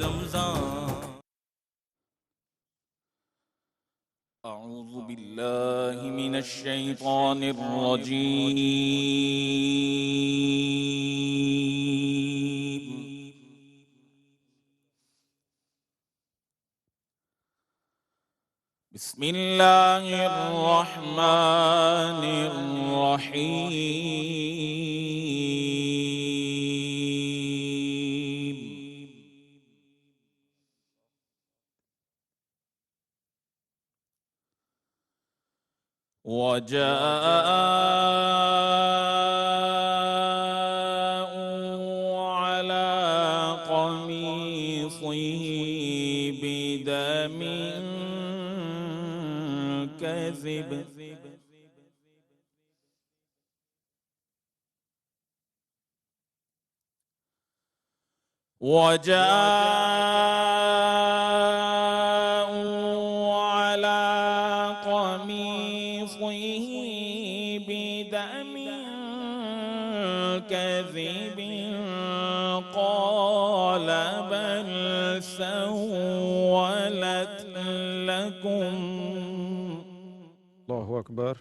زمزم. أعوذ بالله من الشيطان الرجيم. بسم الله الرحمن الرحيم. وجاءوا على قميصه بدم كذب وجاءوا على قميصه بدم كذب قال بل سولت لكم. الله أكبر.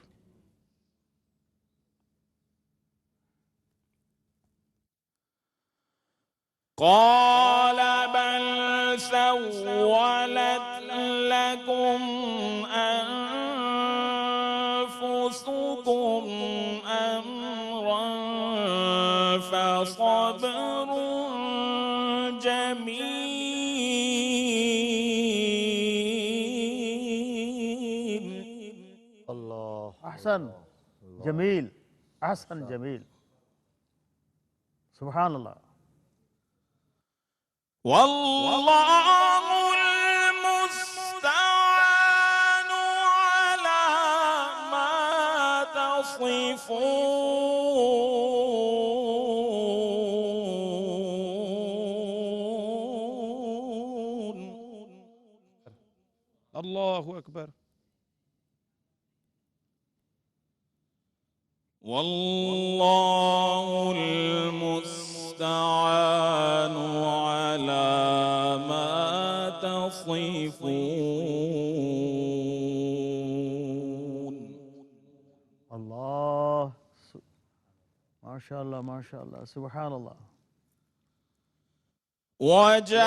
قال بل سولت لكم أنفسكم أمرا فصبر جميل. الله أحسن جميل أحسن جميل سبحان الله. والله المستعان على ما تصفون. الله أكبر. والله المستعان على ما تصفون. الله ما شاء الله ما شاء الله سبحان الله. وجاءت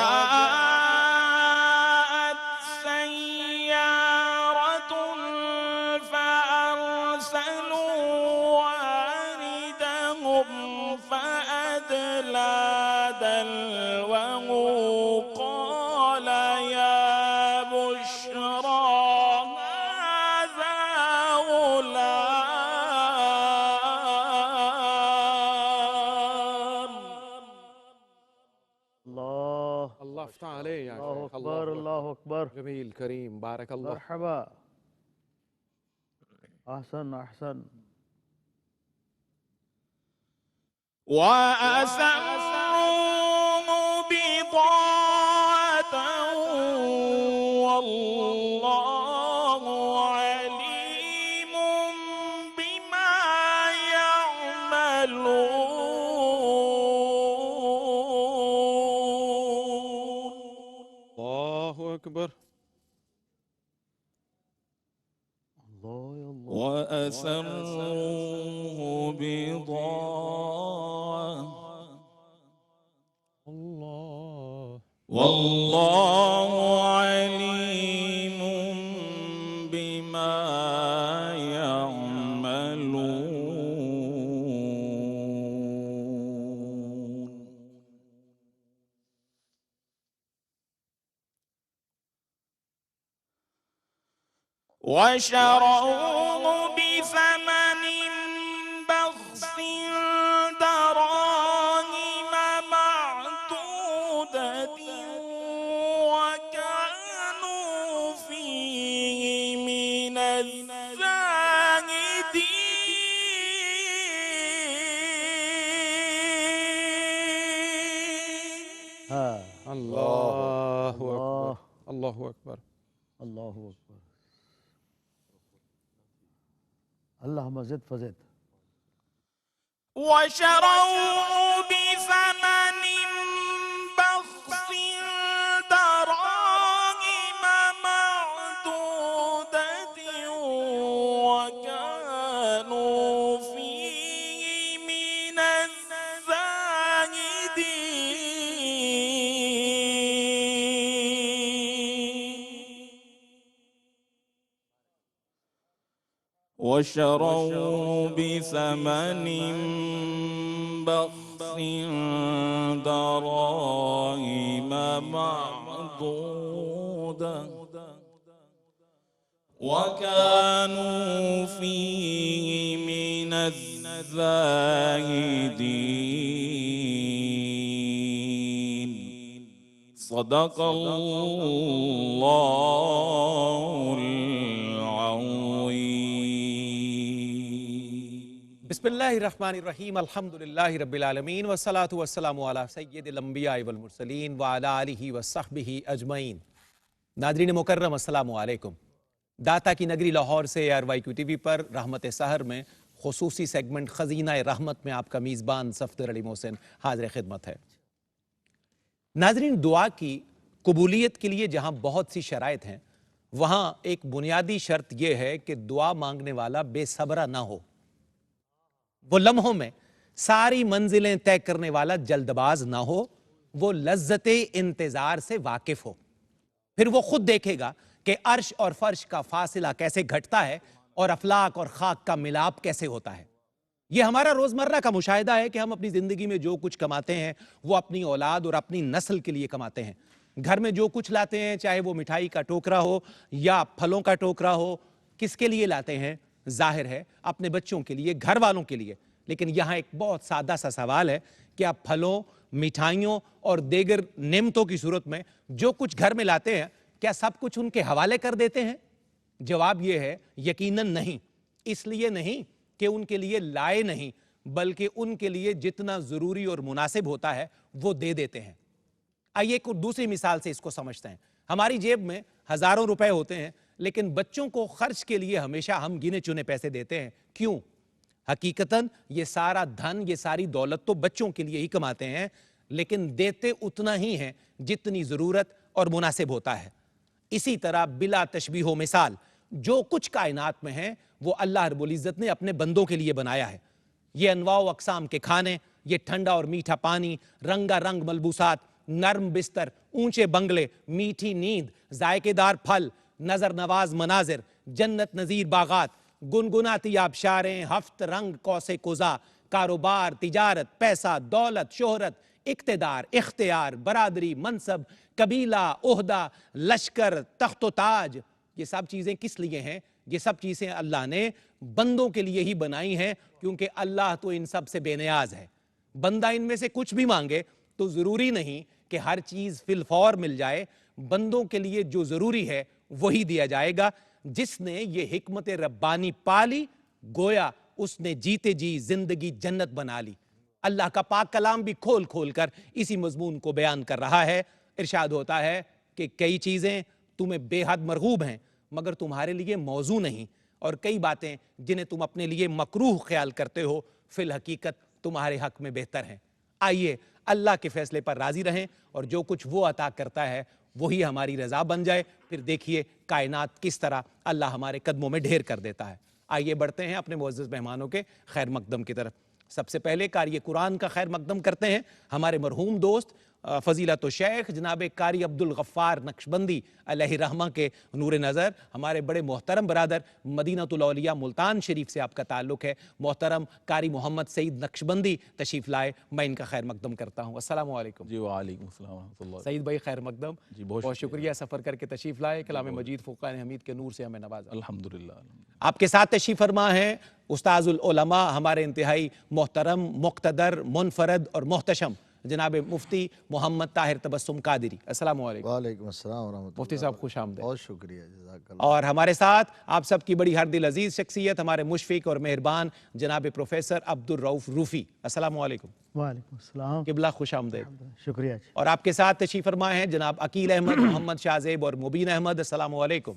سيارة فأرسلوا واردهم فأدلى دلوه قال يا بشرى هذا غلام. الله افتح عليه يا الله شيخ. أكبر الله أكبر. جميل كريم بارك الله. مرحبا أحسن أحسن. وأسروه بضاعة والله عليم بما يعملون. الله أكبر. الله يا الله. وأسروه بضاعة الله والله عليم بما يعملون. وشروه بثمن بخس دراهم معدودة وكانوا فيه من الزاهدين. الله أكبر. الله أكبر. الله أكبر. اللهم زد فزد. وشروه بثمن بخس وشروا بثمن بخس دراهم معدودة وكانوا فيه من الزاهدين صدق الله العظيم بسم اللہ الرحمن الرحیم الحمدللہ رب العالمین والصلاة والسلام علی سید الانبیاء والمرسلین وعلی آلہ وصحبہ اجمعین۔ ناظرین مکرم السلام علیکم۔ داتا کی نگری لاہور سے RYQ TV پر رحمت سحر میں خصوصی سیگمنٹ خزینہ رحمت میں آپ کا میزبان صفدر علی محسن حاضر خدمت ہے۔ ناظرین، دعا کی قبولیت کے لیے جہاں بہت سی شرائط ہیں، وہاں ایک بنیادی شرط یہ ہے کہ دعا مانگنے والا بے صبرا نہ ہو، وہ لمحوں میں ساری منزلیں طے کرنے والا جلد باز نہ ہو، وہ لذت انتظار سے واقف ہو۔ پھر وہ خود دیکھے گا کہ عرش اور فرش کا فاصلہ کیسے گھٹتا ہے اور افلاک اور خاک کا ملاپ کیسے ہوتا ہے۔ یہ ہمارا روزمرہ کا مشاہدہ ہے کہ ہم اپنی زندگی میں جو کچھ کماتے ہیں وہ اپنی اولاد اور اپنی نسل کے لیے کماتے ہیں۔ گھر میں جو کچھ لاتے ہیں، چاہے وہ مٹھائی کا ٹوکرا ہو یا پھلوں کا ٹوکرا ہو، کس کے لیے لاتے ہیں؟ ظاہر ہے اپنے بچوں کے لیے، گھر والوں کے لیے۔ لیکن یہاں ایک بہت سادہ سا سوال ہے کہ آپ پھلوں، مٹھائیوں اور دیگر نعمتوں کی صورت میں جو کچھ گھر میں لاتے ہیں، کیا سب کچھ ان کے حوالے کر دیتے ہیں؟ جواب یہ ہے یقیناً نہیں۔ اس لیے نہیں کہ ان کے لیے لائے نہیں، بلکہ ان کے لیے جتنا ضروری اور مناسب ہوتا ہے وہ دے دیتے ہیں۔ آئیے ایک دوسری مثال سے اس کو سمجھتے ہیں۔ ہماری جیب میں ہزاروں روپے ہوتے ہیں، لیکن بچوں کو خرچ کے لیے ہمیشہ ہم گنے چنے پیسے دیتے ہیں۔ کیوں؟ حقیقتاً یہ سارا دھن، یہ ساری دولت تو بچوں کے لیے ہی کماتے ہیں، لیکن دیتے اتنا ہی ہیں جتنی ضرورت اور مناسب ہوتا ہے۔ اسی طرح بلا تشبیہ و مثال جو کچھ کائنات میں ہیں وہ اللہ رب العزت نے اپنے بندوں کے لیے بنایا ہے۔ یہ انواع و اقسام کے کھانے، یہ ٹھنڈا اور میٹھا پانی، رنگا رنگ ملبوسات، نرم بستر، اونچے بنگلے، میٹھی نیند، ذائقے دار پھل، نظر نواز مناظر، جنت نظیر باغات، گنگناتی آبشاریں، ہفت رنگ کوسے قزا، کاروبار، تجارت، پیسہ، دولت، شہرت، اقتدار، اختیار، برادری، منصب، قبیلہ، عہدہ، لشکر، تخت و تاج، یہ سب چیزیں کس لیے ہیں؟ یہ سب چیزیں اللہ نے بندوں کے لیے ہی بنائی ہیں، کیونکہ اللہ تو ان سب سے بے نیاز ہے۔ بندہ ان میں سے کچھ بھی مانگے تو ضروری نہیں کہ ہر چیز فی الفور مل جائے۔ بندوں کے لیے جو ضروری ہے وہی دیا جائے گا۔ جس نے یہ حکمت ربانی پالی، گویا اس نے جیتے جی زندگی جنت بنا لی۔ اللہ کا پاک کلام بھی کھول کھول کر اسی مضمون کو بیان کر رہا ہے۔ ارشاد ہوتا ہے کہ کئی چیزیں تمہیں بے حد مرغوب ہیں مگر تمہارے لیے موزوں نہیں، اور کئی باتیں جنہیں تم اپنے لیے مکروہ خیال کرتے ہو فی الحقیقت تمہارے حق میں بہتر ہیں۔ آئیے اللہ کے فیصلے پر راضی رہیں اور جو کچھ وہ عطا کرتا ہے وہی ہماری رضا بن جائے۔ پھر دیکھیے کائنات کس طرح اللہ ہمارے قدموں میں ڈھیر کر دیتا ہے۔ آئیے بڑھتے ہیں اپنے معزز مہمانوں کے خیر مقدم کی طرف۔ سب سے پہلے قاری قرآن کا خیر مقدم کرتے ہیں ہمارے مرحوم دوست فضیلت و شیخ جناب قاری عبدالغفار نقشبندی علیہ رحمہ کے نور نظر، ہمارے بڑے محترم برادر مدینہ الاولیاء ملتان شریف سے آپ کا تعلق ہے، محترم قاری محمد سعید نقشبندی تشریف لائے، میں ان کا خیر مقدم کرتا ہوں۔ السلام علیکم۔ جی وعلیکم السلام ورحمۃ اللہ۔ سعید بھائی خیر مقدم۔ جی بہت شکریہ سفر کر کے تشریف لائے، کلام مجید فرقان حمید کے نور سے ہمیں نوازا۔ الحمدللہ۔ آپ کے ساتھ تشریف فرما ہیں استاذ العلماء، ہمارے انتہائی محترم، مقتدر، منفرد اور محتشم جناب مفتی محمد طاہر تبسم قادری۔ السلام علیکم۔ وعلیکم السلام ورحمۃ اللہ۔ مفتی صاحب خوش آمدید۔ بہت شکریہ، جزاک اللہ۔ اور ہمارے ساتھ آپ سب کی بڑی ہر دل عزیز شخصیت، ہمارے مشفق اور مہربان جناب پروفیسر عبدالرؤف روفی۔ السلام علیکم۔ وعلیکم السلام۔ قبلہ خوش آمدید۔ شکریہ۔ اور آپ کے ساتھ تشریف فرما ہیں جناب عقیل احمد، محمد شاہزیب اور مبین احمد۔ السلام علیکم۔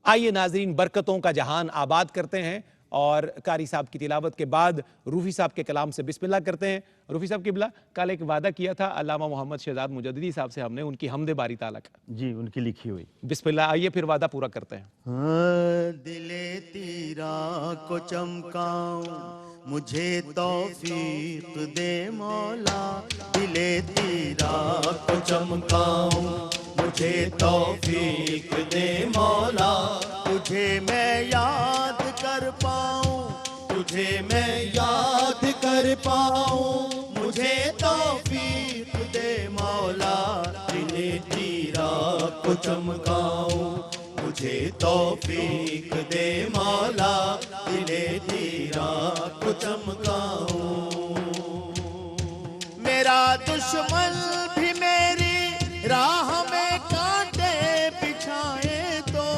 آئیے ناظرین، برکتوں کا جہان آباد کرتے ہیں اور قاری صاحب کی تلاوت کے بعد روفی صاحب کے کلام سے بسم اللہ کرتے ہیں۔ روفی صاحب قبلہ، کل ایک وعدہ کیا تھا علامہ محمد شہزاد مجددی صاحب سے ہم نے، ان کی حمد باری تعالیٰ کا۔ جی، ان کی لکھی ہوئی۔ بسم اللہ، آئیے پھر وعدہ پورا کرتے ہیں۔ دل تیرا کو چمکاؤں مجھے توفیق دے مولا، دل تیرا کو چمکاؤں مجھے توفیق دے مولا، تجھے میں یاد چمکاؤں مجھے توفیق دے مولا دل تیرا کو چمکاؤں میرا دشمن بھی میری راہ میں کانٹے بچھائے تو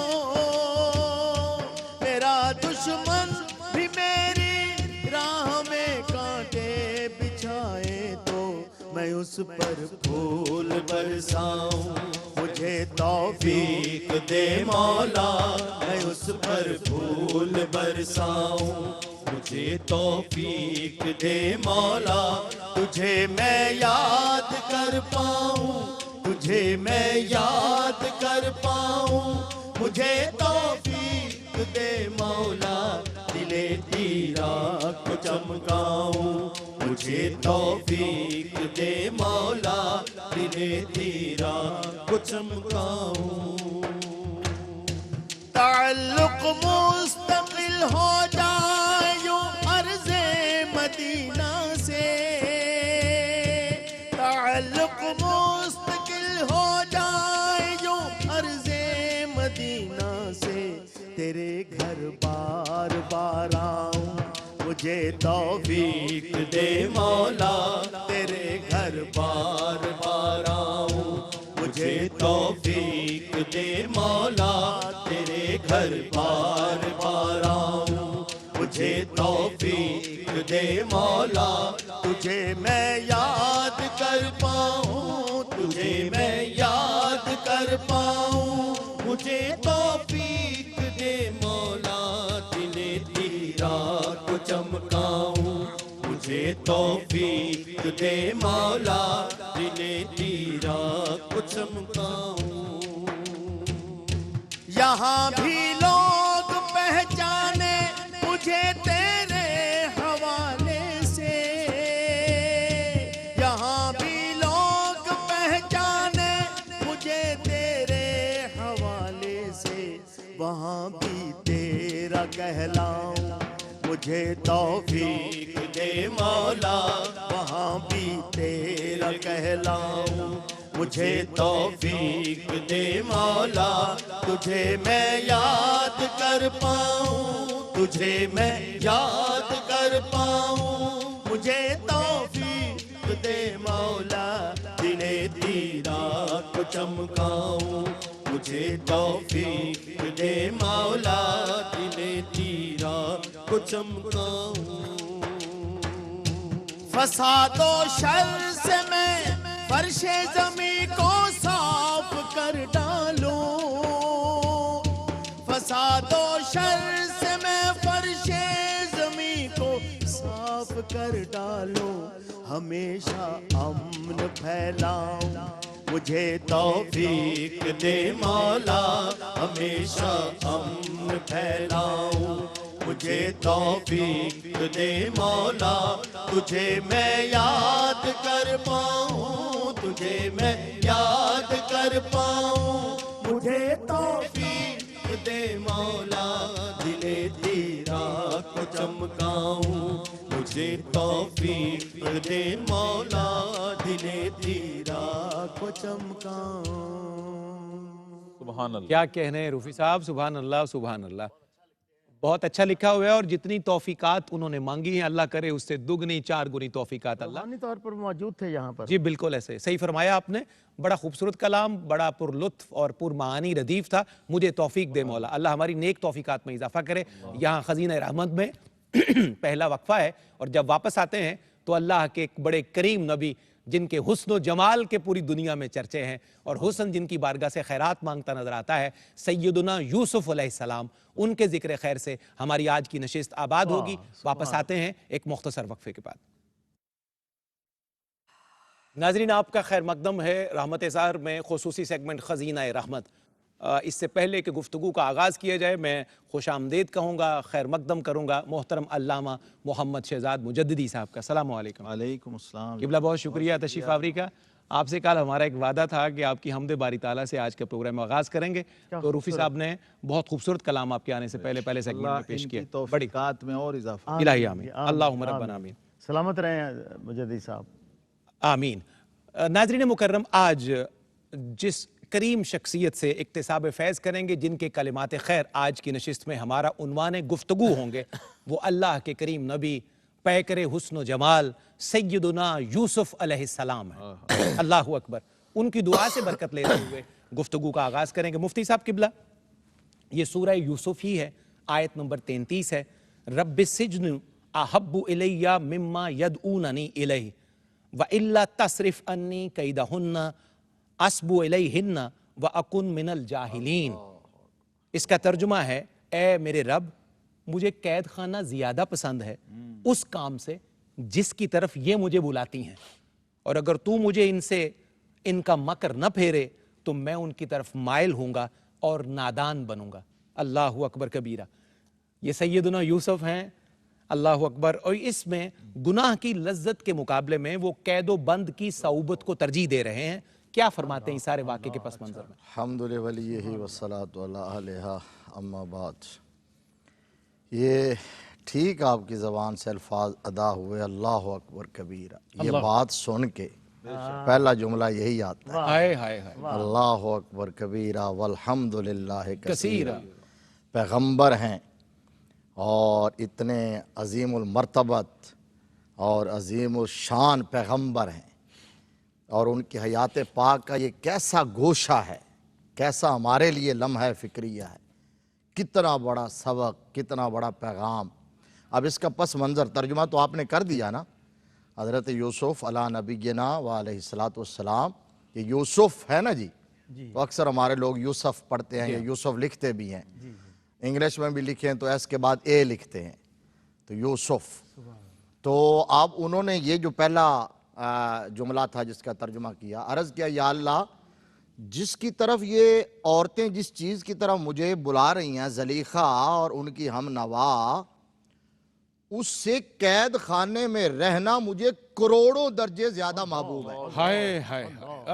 میرا دشمن بھی میری راہ میں کانٹے بچھائے تو میں اس پر پھول برساؤں مجھے توفیق دے مولا میں اس پر پھول برساؤں مجھے توفیق دے مولا تجھے میں یاد کر پاؤں تجھے میں یاد کر پاؤں مجھے توفیق دے مولا دل تیرا کو چمکاؤں مجھے توفیق دے مولا دل تیرا کو چمکاؤں تعلق مستقل ہو جائے یوں عرض مدینہ سے تعلق مستقل ہو جائے یوں عرض مدینہ سے تیرے گھر بار بار آؤں مجھے توفیق دے مولا تیرے گھر بار بار آؤں مجھے توفیق دے مولا تیرے گھر بار بار آؤں مجھے توفیق دے مولا تجھے میں یاد کر پاؤں تجھے میں یاد کر پاؤں مجھے توفیق دے مولا دل تیرا کو چمکاؤں مجھے توفیق دے مولا دل تیرا کو چمکاؤں یہاں بھی لوگ پہچانے مجھے تیرے حوالے سے یہاں بھی لوگ پہچانے مجھے تیرے حوالے سے وہاں بھی تیرا کہلاؤں مجھے توفیق دے مولا وہاں بھی تیرا کہلاؤں مجھے توفیق دے مولا تجھے میں یاد کر پاؤں تجھے میں یاد کر پاؤں مجھے توفیق دے مولا دل تیرا کو چمکاؤں مجھے توفیق دے مولا دل تیرا کو چمکاؤں فساد و شر سے میں فرش زمین کو صاف کر ڈالوں فساد و شر سے میں فرش زمین کو صاف کر ڈالوں ہمیشہ امن پھیلاؤں مجھے توفیق دے مولا ہمیشہ امن پھیلاؤں مجھے توفیق دے مولا تجھے میں یاد کر پاؤں تجھے میں یاد کر پاؤں مجھے توفیق دے مولا دل تیرا کو چمکاؤں مجھے توفیق دے مولا دل تیرا کو چمکاؤں سبحان اللہ کیا کہنے ہیں روفی صاحب سبحان اللہ سبحان اللہ بہت اچھا لکھا ہوا ہے اور جتنی توفیقات انہوں نے مانگی ہیں اللہ کرے اس سے دگنی چار گنی توفیقات اللہ روحانی طور پر موجود تھے یہاں پر جی بالکل ایسے صحیح فرمایا آپ نے بڑا خوبصورت کلام بڑا پر لطف اور پر معانی ردیف تھا مجھے توفیق دے مولا اللہ ہماری نیک توفیقات میں اضافہ کرے یہاں خزینہ رحمت میں پہلا وقفہ ہے اور جب واپس آتے ہیں تو اللہ کے ایک بڑے کریم نبی جن کے حسن و جمال کے پوری دنیا میں چرچے ہیں اور حسن جن کی بارگاہ سے خیرات مانگتا نظر آتا ہے سیدنا یوسف علیہ السلام ان کے ذکر خیر سے ہماری آج کی نشست آباد ہوگی واپس آتے ہیں ایک مختصر وقفے کے بعد ناظرین آپ کا خیر مقدم ہے رحمت اظہار میں خصوصی سیگمنٹ خزینہ رحمت اس سے پہلے کہ گفتگو کا آغاز کیا جائے میں خوش آمدید کہوں گا خیر مقدم کروں گا محترم علامہ محمد شہزاد مجددی صاحب کا السلام علیکم وعلیکم السلام قبلہ بہت شکریہ تشریف آوری کا آپ سے کل ہمارا ایک وعدہ تھا کہ آپ کی حمد باری تعالیٰ سے آج کا پروگرام آغاز کریں گے تو روفی صاحب نے بہت خوبصورت کلام آپ کے آنے سے پہلے سیگمنٹ میں پیش کیا بڑی توفیقات میں اور اضافہ الہی آمین اللہم ربنا آمین سلامت رہیں مجددی صاحب آمین ناظرین مکرم آج جس کریم شخصیت سے اکتساب فیض کریں گے، جن کے کلمات خیر آج کی نشست میں ہمارا عنوان گفتگو ہوں گے۔ وہ اللہ کے کریم نبی پیکر حسن و جمال سیدنا یوسف علیہ السلام ہیں۔ اللہ اکبر۔ ان کی دعا سے برکت لیتے ہوئے گفتگو کا آغاز کریں گے۔ مفتی صاحب قبلہ، یہ سورہ یوسف ہی ہے، آیت نمبر 33 ہے۔ رب السجن احب الی مما یدعوننی الیہ وَإِلَّا تَصْرِفْ عَنِّی کَیْدَہُنَّ اَصْبُ اِلَیْہِنَّ وَأَکُن مِنَ الْجَاہِلِین۔ اس کا ترجمہ ہے، اے میرے رب، مجھے قید خانہ زیادہ پسند ہے اس کام سے جس کی طرف یہ مجھے بلاتی ہیں، اور اگر تو مجھے ان کا مکر نہ پھیرے تو میں ان کی طرف مائل ہوں گا اور نادان بنوں گا۔ اللہ اکبر کبیرہ۔ یہ سیدنا یوسف ہیں، اللہ اکبر، اور اس میں گناہ کی لذت کے مقابلے میں وہ قید و بند کی صعوبت کو ترجیح دے رہے ہیں۔ کیا فرماتے ہیں اس سارے واقعے کے پس منظر میں؟ الحمد للہ والصلاة علی اہلہا اما بعد۔ یہ ٹھیک آپ کی زبان سے الفاظ ادا ہوئے، اللہ اکبر کبیرہ، یہ بات سن کے پہلا جملہ یہی آتا ہے، ہائے ہائے ہائے، اللہ اکبر کبیرہ والحمد للہ کثیرہ۔ پیغمبر ہیں اور اتنے عظیم المرتبت اور عظیم الشان پیغمبر ہیں، اور ان کی حیات پاک کا یہ کیسا گوشہ ہے، کیسا ہمارے لیے لمحہ فکریہ ہے، کتنا بڑا سبق، کتنا بڑا پیغام۔ اب اس کا پس منظر ترجمہ تو آپ نے کر دیا نا، حضرت یوسف علیہ نبینا و علیہ السلام، یہ یوسف ہے نا جی، تو اکثر ہمارے لوگ یوسف پڑھتے ہیں یا یوسف لکھتے بھی ہیں، انگلش میں بھی لکھیں تو ایس کے بعد اے لکھتے ہیں، تو یوسف۔ تو اب انہوں نے یہ جو پہلا جملہ تھا جس کا ترجمہ کیا، عرض کیا یا اللہ، جس کی طرف یہ عورتیں جس چیز کی طرف مجھے بلا رہی ہیں، زلیخا اور ان کی ہم نوا، اس سے قید خانے میں رہنا مجھے کروڑوں درجے زیادہ محبوب ہے۔ ہائے ہائے،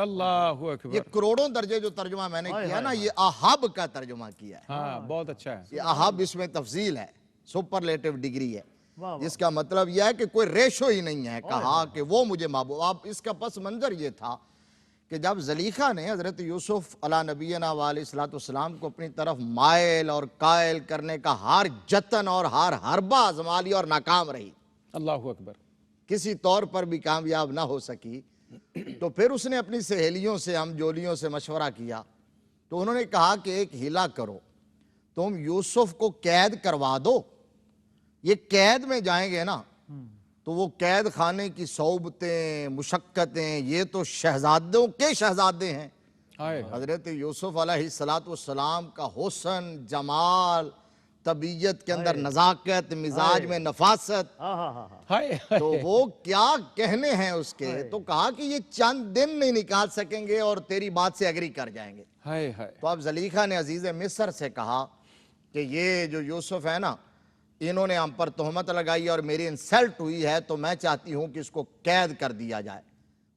اللہ اکبر۔ یہ کروڑوں درجے جو ترجمہ میں نے کیا نا، یہ احب کا ترجمہ کیا ہے۔ ہاں، بہت اچھا ہے۔ یہ احب اس میں تفضیل ہے، سپرلیٹو ڈگری ہے، جس کا مطلب یہ ہے کہ کوئی ریشو ہی نہیں ہے، کہا کہ وہ مجھے محبوب۔ اب اس کا پس منظر یہ تھا کہ جب زلیخا نے حضرت یوسف علیہ نبینا و علیہ السلام کو اپنی طرف مائل اور قائل کرنے کا ہر جتن اور ہر حربہ آزما لیا اور ناکام رہی، اللہ اکبر، کسی طور پر بھی کامیاب نہ ہو سکی، تو پھر اس نے اپنی سہیلیوں سے، ہم جولیوں سے مشورہ کیا، تو انہوں نے کہا کہ ایک ہیلا کرو، تم یوسف کو قید کروا دو، یہ قید میں جائیں گے نا تو وہ قید خانے کی صعوبتیں، مشقتیں، یہ تو شہزادوں کے شہزادے ہیں۔ حضرت یوسف علیہ السلام کا حسن، جمال، طبیعت کے اندر نزاکت، مزاج میں نفاست، تو وہ کیا کہنے ہیں اس کے، تو کہا کہ یہ چند دن نہیں نکال سکیں گے اور تیری بات سے ایگری کر جائیں گے۔ تو اب زلیخا نے عزیز مصر سے کہا کہ یہ جو یوسف ہے نا، انہوں نے ہم پر تہمت لگائی اور میری انسلٹ ہوئی ہے، تو میں چاہتی ہوں کہ اس کو قید کر دیا جائے۔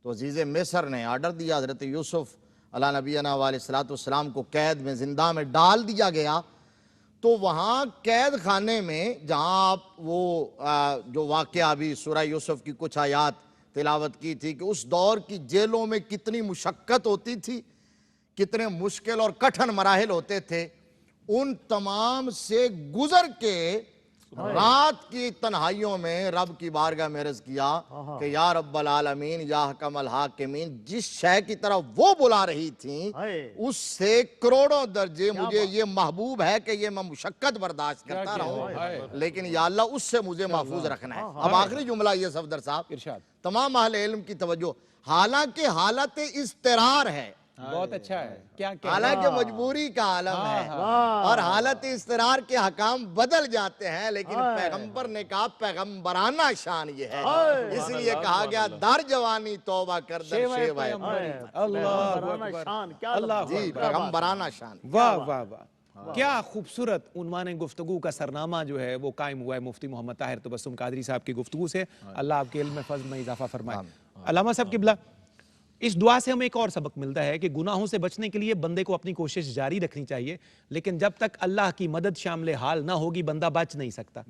تو عزیز مصر نے آرڈر دیا، حضرت یوسف علیہ نبینا و علیہ السلام کو قید میں، زندہ میں ڈال دیا گیا۔ تو وہاں قید خانے میں جہاں آپ وہ جو واقعہ ابھی سورہ یوسف کی کچھ آیات تلاوت کی تھی کہ اس دور کی جیلوں میں کتنی مشقت ہوتی تھی، کتنے مشکل اور کٹھن مراحل ہوتے تھے، ان تمام سے گزر کے رات کی تنہائیوں میں رب کی بارگاہ میں عرض کیا کہ یا رب العالمین، یا حکم الحاکمین، جس شے کی طرف وہ بلا رہی تھیں اس سے کروڑوں درجے مجھے یہ محبوب ہے کہ یہ میں مشقت برداشت کرتا رہوں، لیکن یا اللہ اس سے مجھے محفوظ رکھنا ہے۔ اب آخری جملہ یہ صفدر صاحب، تمام اہل علم کی توجہ، حالانکہ حالت اضطرار ہے، بہت اچھا ہے، کیا حالانکہ مجبوری کا عالم ہے اور حالت اضطرار کے حکام بدل جاتے ہیں، لیکن پیغمبر نے کہا پیغمبرانہ شان یہ ہے، اس لیے کہا گیا در جوانی توبہ کر در شیوہ اللہ، جی پیغمبرانہ شان۔ واہ واہ واہ، کیا خوبصورت عنوان گفتگو کا سرنامہ جو ہے وہ قائم ہوا ہے مفتی محمد طاہر تبسم قادری صاحب کی گفتگو سے۔ اللہ آپ کے علم فضل میں اضافہ فرمائے۔ علامہ صاحب قبلہ، اس دعا سے ہمیں ایک اور سبق ملتا ہے کہ گناہوں سے بچنے کے لیے بندے کو اپنی کوشش جاری رکھنی چاہیے، لیکن جب تک اللہ کی مدد شامل حال نہ ہوگی بندہ بچ نہیں سکتا،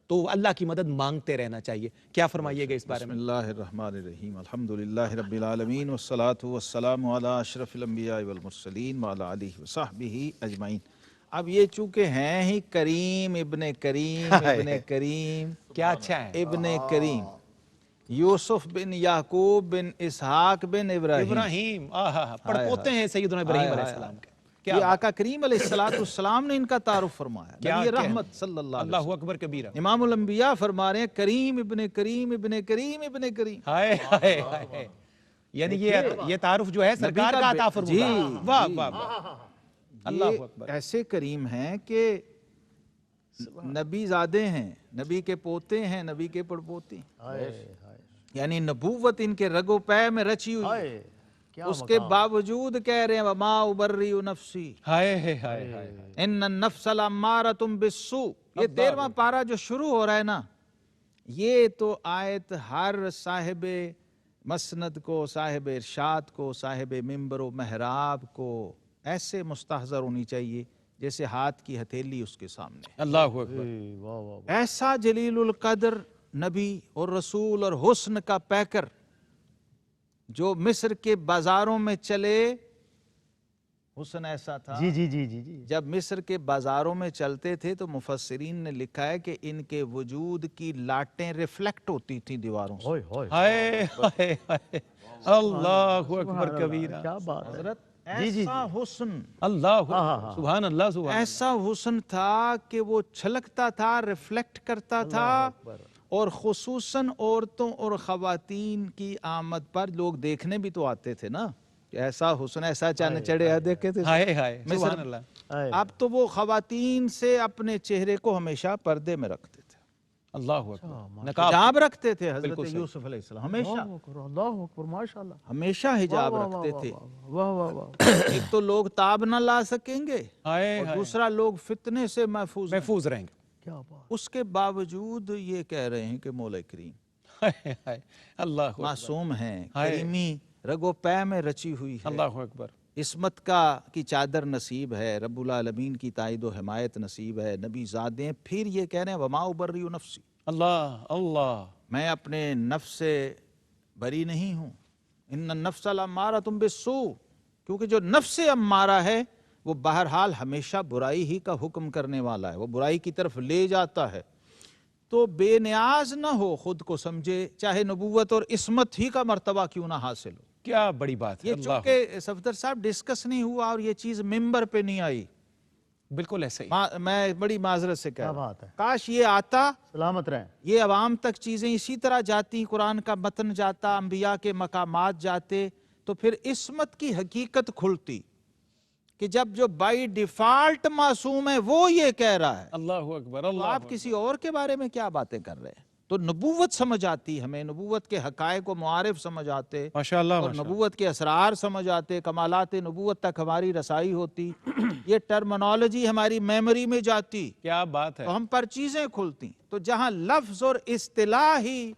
تو اللہ کی مدد مانگتے رہنا چاہیے۔ کیا فرمائیے گا اس بارے بسم میں؟ اللہ الرحمن الرحیم، الحمدللہ رب العالمین والصلاة والسلام علی اشرف الانبیاء والمرسلین وعلی آلہ وصحبہ اجمعین۔ اب یہ چونکہ ہیں ہی کریم ابن کریم ابن کریم کیا اچھا ہے، ابن کریم، یوسف بن یعقوب بن اسحاق بن ابراہیم، پڑپوتے ہیں سیدنا ابراہیم علیہ السلام کے۔ یہ آقا کریم علیہ السلام نے ان کا تعارف فرمایا، نبی رحمت صلی اللہ علیہ اللہ اکبر کبیرہ۔ وسلم۔ امام الانبیاء فرما رہے ہیں کریم ابن کریم ابن کریم ابن کریم۔ ہائے ہائے ہائے، یعنی یہ تعارف جو ہے سرکار کا عطا فرمودہ۔ جی واہ واہ واہ، اللہ اکبر۔ ایسے کریم ہیں کہ نبی زادے ہیں، نبی کے پوتے ہیں، نبی کے پڑپوتے ہیں، یعنی نبوت ان کے رگ و پے میں رچی ہوئی، اس کے باوجود کہہ رہے ہیں وما ابرئ نفسی ہائے ہائے ہائے، ان النفس لامارۃ بالسوء۔ یہ 13واں پارہ جو شروع ہو رہا ہے نا، یہ تو آیت ہر صاحب مسند کو، صاحب ارشاد کو، صاحب ممبر و محراب کو ایسے مستحضر ہونی چاہیے جیسے ہاتھ کی ہتھیلی اس کے سامنے۔ اللہ اکبر۔ ایسا جلیل القدر نبی اور رسول اور حسن کا پیکر جو مصر کے بازاروں میں چلے، حسن ایسا تھا جب مصر کے بازاروں میں چلتے تھے تو مفسرین نے لکھا ہے کہ ان کے وجود کی لاٹیں ریفلیکٹ ہوتی تھیں دیواروں سے۔ ہائے ہائے ہائے، اللہ اکبر کبیرہ۔ کیا بات ہے، حضرت ایسا حسن، اللہ سبحان اللہ سبحان ایسا حسن تھا کہ وہ چھلکتا تھا، ریفلیکٹ کرتا تھا، اور خصوصاً عورتوں اور خواتین کی آمد پر لوگ دیکھنے بھی تو آتے تھے نا، کہ ایسا حسن، ایسا چاند چڑھے دیکھتے تھے۔ ہائے ہائے سبحان اللہ، اب تو وہ خواتین سے اپنے چہرے کو ہمیشہ پردے میں رکھتے تھے، اللہ اکبر، نقاب حجاب رکھتے تھے۔ حضرت یوسف علیہ السلام ہمیشہ اللہ اکبر، ماشاءاللہ، ہمیشہ حجاب رکھتے تھے۔ واہ واہ واہ، ایک تو لوگ تاب نہ لا سکیں گے، ہائے اور ہائے، دوسرا لوگ فتنے سے محفوظ ہیں۔ محفوظ رہیں گے۔ کیا بات، اس کے باوجود یہ کہہ رہے ہیں کہ مولا کریم ہائے ہائے، اللہ اکبر، معصوم ہیں، ہائے۔ کریمی رگ و پے میں رچی ہوئی ہے، اللہ اکبر، عصمت کی چادر نصیب ہے، رب العالمین کی تائید و حمایت نصیب ہے، نبی زادے ہیں۔ پھر یہ کہہ رہے ہیں وما ابرئ نفسی، اللہ اللہ، میں اپنے نفس سے بری نہیں ہوں، ان النفس لامارۃ بالسوء، کیونکہ جو نفس امارہ ہے وہ بہرحال ہمیشہ برائی ہی کا حکم کرنے والا ہے، وہ برائی کی طرف لے جاتا ہے۔ تو بے نیاز نہ ہو، خود کو سمجھے، چاہے نبوت اور عصمت ہی کا مرتبہ کیوں نہ حاصل ہو۔ کیا بڑی بات ہے، یہ اللہ چونکہ صفدر صاحب ڈسکس نہیں ہوا اور یہ چیز ممبر پہ نہیں آئی، بالکل ایسے ہی، میں بڑی معذرت سے کہہ کیا رہا ہوں، بات ہے، کاش یہ آتا، سلامت رہیں، یہ عوام تک چیزیں اسی طرح جاتی، قرآن کا متن جاتا، انبیاء کے مقامات جاتے، تو پھر عصمت کی حقیقت کھلتی کہ جب جو بائی ڈیفالٹ معصوم ہے وہ یہ کہہ رہا ہے، اللہ اکبر، تو اللہ آپ کسی اور کے بارے میں کیا باتیں کر رہے ہیں؟ تو نبوت سمجھ آتی، ہمیں نبوت کے حقائق و معارف سمجھ آتے، ماشاء اللہ، اور نبوت کے اسرار سمجھ آتے، کمالات نبوت تک ہماری رسائی ہوتی، یہ ٹرمنالوجی ہماری میموری میں جاتی، کیا بات ہے، تو ہم پر چیزیں کھلتی۔ تو جہاں لفظ اور اصطلاح ہی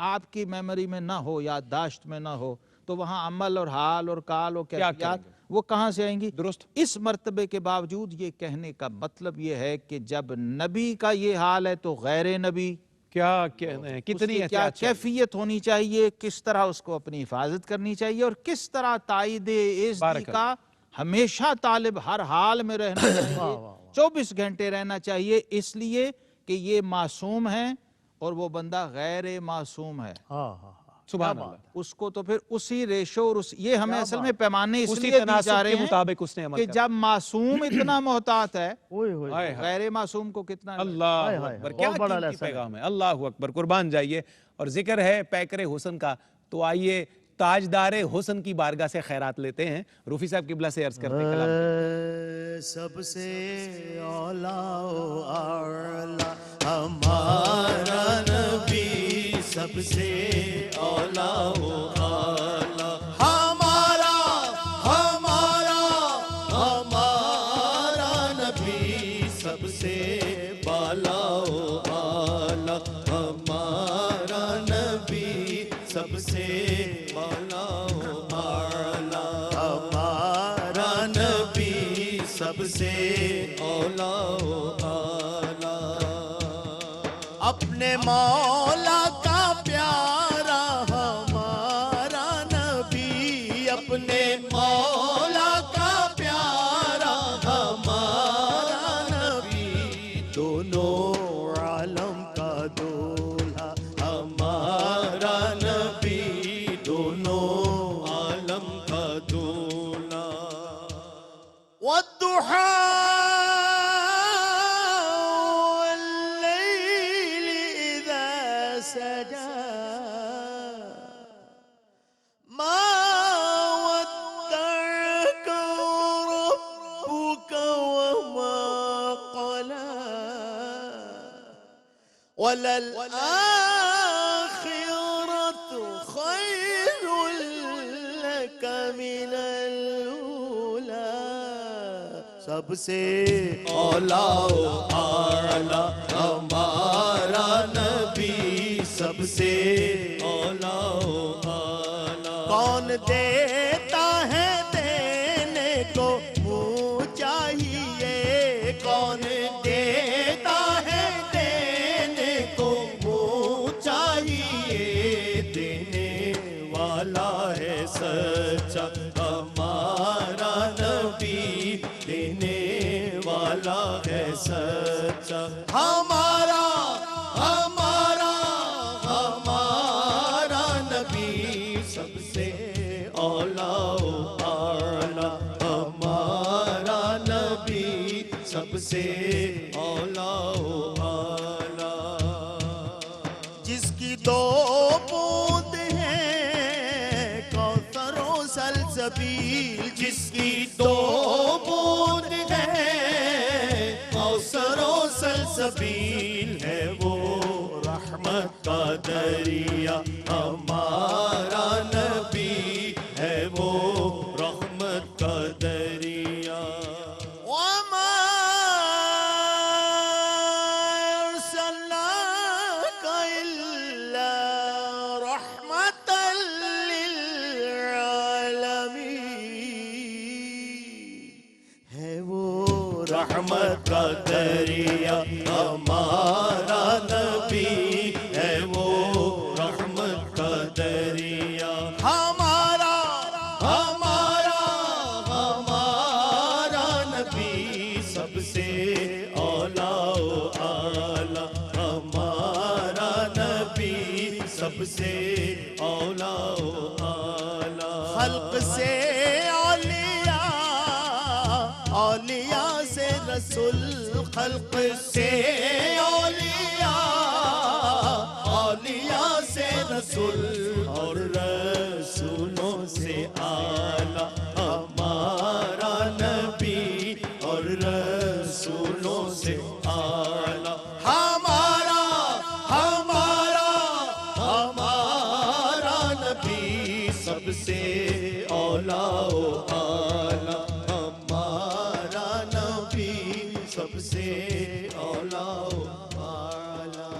آپ کی میموری میں نہ ہو، یادداشت میں نہ ہو، تو وہاں عمل اور حال اور کال اور کیفیات وہ کہاں سے آئیں گی؟ درست۔ اس مرتبے کے باوجود یہ کہنے کا مطلب یہ ہے کہ جب نبی کا یہ حال ہے تو غیر نبی کیا کہنے ہیں، کتنی کیا احتیاط چاہیے، کیفیت ہونی چاہیے، کس طرح اس کو اپنی حفاظت کرنی چاہیے، اور کس طرح تائید عزت کا ہمیشہ طالب ہر حال میں رہنا چاہیے، 24 گھنٹے رہنا چاہیے، اس لیے کہ یہ معصوم ہے اور وہ بندہ غیر معصوم ہے۔ ہاں ہاں، سبحان اللہ، اس کو تو پھر اسی ریشو اور یہ ہمیں اصل میں پیمانے اس اسی لیے دی تناسب جا کے رہے ہیں مطابق اس نے عمل کہ کرنا۔ جب معصوم اتنا محتاط ہے، اوئے ہوئے، ہائے ہائے، غیر معصوم کو کتنا ہے؟ اللہ اکبر، کیا بہت بڑا قیمتی لیسن ہے۔ پیغام ہے، اللہ اکبر، قربان جائیے۔ اور ذکر ہے پیکر حسن کا، تو آئیے تاجدار حسن کی بارگاہ سے خیرات لیتے ہیں، روفی صاحب قبلہ سے عرض کرتے ہیں کلام۔ سب سے اولا و اعلی ہمارا نبی، سب سے اولا و اعلی ہمارا ہمارا ہمارا نبی، سب سے بالا و اعلی ہمارا نبی، سب سے بالا و اعلی اولا و اعلی. اپنے مولا کا پیارا ہمارا نبی، اپنے مولا کا پیارا ہمارا نبی، دونوں عالم کا دولہا ہمارا نبی، دونوں عالم کا دولہا. والضحى والليل إذا سجى ما ودعك ربك وما قلى وللآخرة خير لك من الأولى. سب سے اولا و اعلی ہمارا نبی، سب سے اولا و اعلی. کون دیتا ہے دینے کو منہ چاہیے، کون دیتا ہے دینے کو منہ چاہیے، دینے والا ہے سچا ہمارا نبی، دینے والا ہے سچا ہمارا ہمارا ہمارا نبی، سب سے اولا و اعلی ہمارا نبی، سب سے اولا و اعلی. جس کی دو بوند ہیں کوثر و سلسبیل، جس کی دو بوند ہے کوثر و سلسبیل، ہے وہ رحمت کا دریا ہمارا نبی، ہے وہ رحمت کا دریا. وما أرسلناك إلا رحمة للعالمين، ہے وہ رحمت کا دریا ہمارا نبی، ہے وہ رحمت کا دریا ہمارا ہمارا ہمارا نبی، سب سے اولا و اعلی ہمارا نبی، سب سے اولا و اعلی. خلق سے اولیاء، اولیاء سے رسول، خلق سے اولیاء، اولیاء سے رسول، اور رسولوں سے اعلی ہمارا نبی، اور رسولوں سے اعلی ہمارا ہمارا ہمارا نبی، سب سے اولا و اعلی ہمارا نبی، سب سے اولا و اعلی.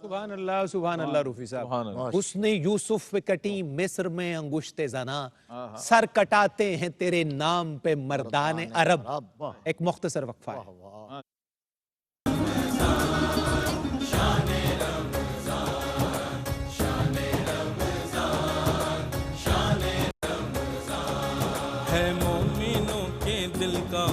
سبحان اللہ روفی سبحان صاحب. اللہ. حسن یوسف پہ کٹی مصر میں انگشت زنا، سر کٹاتے ہیں تیرے نام پہ مردان عرب. ایک مختصر وقفہ ہے.